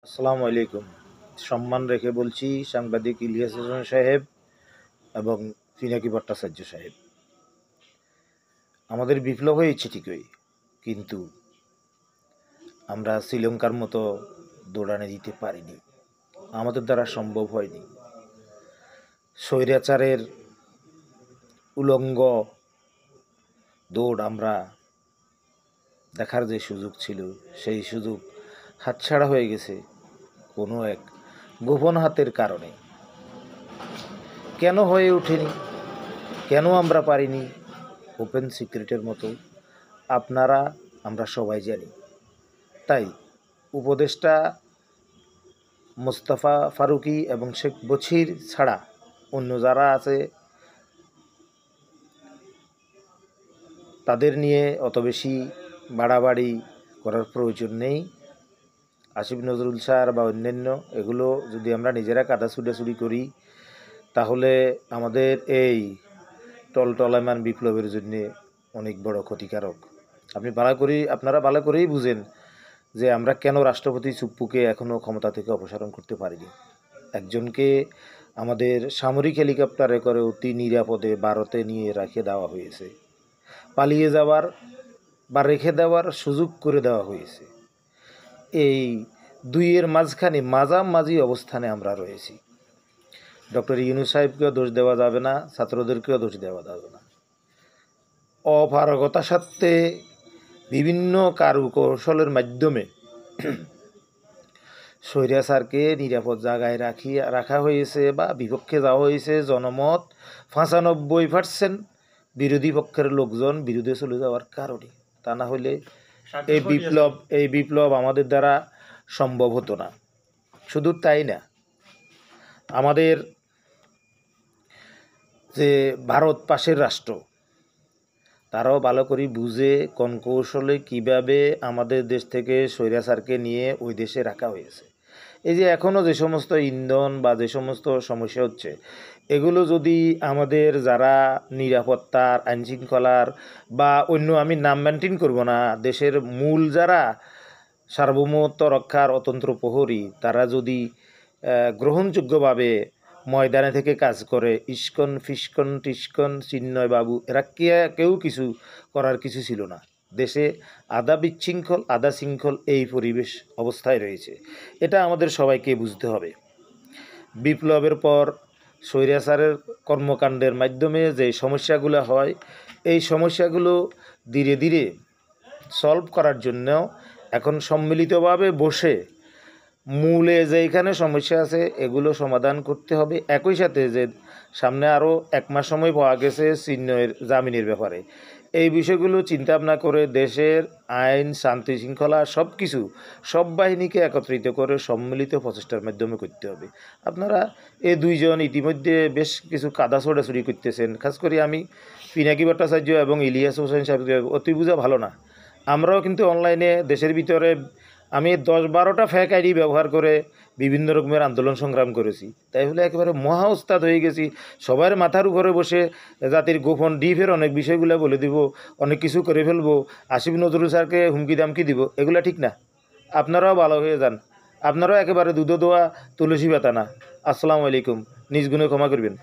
আসসালামু আলাইকুম। সম্মান রেখে বলছি সাংবাদিক ইলিয়াস হোসেন সাহেব এবং পিনাকি ভট্টাচার্য সাহেব। আমাদের বিপ্লব হয়েছে ঠিকই, কিন্তু আমরা শ্রীলঙ্কার মতো দৌড়ানে দিতে পারিনি, আমাদের দ্বারা সম্ভব হয়নি। স্বৈরাচারের উলঙ্গ দৌড় আমরা দেখার যে সুযোগ ছিল, সেই সুযোগ হাতছাড়া হয়ে গেছে কোনো এক গোপন হাতের কারণে। কেন হয়ে ওঠেনি, কেন আমরা পারিনি, ওপেন সিক্রেটের মতো আপনারা আমরা সবাই জানি। তাই উপদেষ্টা মোস্তফা ফারুকী এবং শেখ বছির ছাড়া অন্য যারা আছে তাদের নিয়ে অত বেশি বাড়াবাড়ি করার প্রয়োজন নেই। আসিফ নজরুল স্যার বা অন্যান্য এগুলো যদি আমরা নিজেরা কাদা ছুটাছুটি করি, তাহলে আমাদের এই টলটলামান বিপ্লবের জন্য অনেক বড় ক্ষতিকারক। আপনারা ভালো করেই বুঝেন যে আমরা কেন রাষ্ট্রপতি চুপ্পুকে এখনও ক্ষমতা থেকে অপসারণ করতে পারিনি। একজনকে আমাদের সামরিক হেলিকপ্টারে করে অতি নিরাপদে ভারতে নিয়ে রেখে দেওয়া হয়েছে, পালিয়ে যাওয়ার বা রেখে দেওয়ার সুযোগ করে দেওয়া হয়েছে। এই দুইয়ের মাঝখানে মাঝামাঝি অবস্থানে আমরা রয়েছি। ডক্টর ইউনূস সাহেবকেও দোষ দেওয়া যাবে না, ছাত্রদেরকেও দোষ দেওয়া যাবে না। অপারগতা সত্ত্বে বিভিন্ন কারুকৌশলের মাধ্যমে স্বৈরাচারকে নিরাপদ জায়গায় রাখা হয়েছে বা বিপক্ষে যাওয়া হয়েছে। জনমত 95% বিরোধী পক্ষের লোকজন বিরোধে চলে যাওয়ার কারণে। তা না হলে এই বিপ্লব আমাদের দ্বারা সম্ভব হতো না। শুধু তাই না, আমাদের যে ভারত পাশের রাষ্ট্র, তারাও ভালো করে বুঝে কোন কৌশলে কীভাবে আমাদের দেশ থেকে স্বৈরাচারকে নিয়ে ওই দেশে রাখা হয়েছে। এই যে এখনও যে সমস্ত ইন্ধন বা যে সমস্ত সমস্যা হচ্ছে, এগুলো যদি আমাদের যারা নিরাপত্তার, আইনশৃঙ্খলার বা অন্য, আমি নাম মেনটেন করব না, দেশের মূল যারা সার্বভৌমত্ব রক্ষার অতন্ত্র প্রহরী, তারা যদি গ্রহণযোগ্যভাবে ময়দানে থেকে কাজ করে, ইস্কন ফিস্কন টিস্কন চিন্ময় বাবু এরা কেউ কিছু করার কিছু ছিল না। দেশে আধা বিশৃঙ্খল আধা শৃঙ্খল এই পরিবেশ অবস্থায় রয়েছে। এটা আমাদের সবাইকে বুঝতে হবে। বিপ্লবের পর স্বৈরাচারের কর্মকাণ্ডের মাধ্যমে যে সমস্যাগুলো হয়, এই সমস্যাগুলো ধীরে ধীরে সলভ করার জন্য এখন সম্মিলিতভাবে বসে মূলে যেখানে সমস্যা আছে এগুলো সমাধান করতে হবে। একই সাথে যে সামনে আরও 1 মাস সময় পাওয়া গেছে চিন্ময়ের জামিনের ব্যাপারে, এই বিষয়গুলো চিন্তা ভাবনা করে দেশের আইন, শান্তি শৃঙ্খলা সব বাহিনীকে একত্রিত করে সম্মিলিত প্রচেষ্টার মাধ্যমে করতে হবে। আপনারা এই দুইজন ইতিমধ্যে বেশ কিছু কাদা ছোড়াছুড়ি করতেছেন। খাস করে আমি পিনাকি ভট্টাচার্য এবং ইলিয়াস হোসেন সাহেবকে অতি বোঝা ভালো না। আমরাও কিন্তু অনলাইনে দেশের ভিতরে আমি 10-12টা ফেক আইডি ব্যবহার করে বিভিন্ন রকমের আন্দোলন সংগ্রাম করেছি। তাই হলে একেবারে মহা উস্তাদ হয়ে গেছি। সবার মাথার উপরে বসে জাতির গোপন ডিপের অনেক বিষয়গুলো বলে দিব, অনেক কিছু করে ফেলবো, আসিফ নজরুল স্যারকে হুমকি দামকি দিব, এগুলো ঠিক না। আপনারাও ভালো হয়ে যান, আপনারাও একেবারে দুধ দোয়া তুলসী পাতা না। আসসালামু আলাইকুম, নিজ গুণে ক্ষমা করবেন।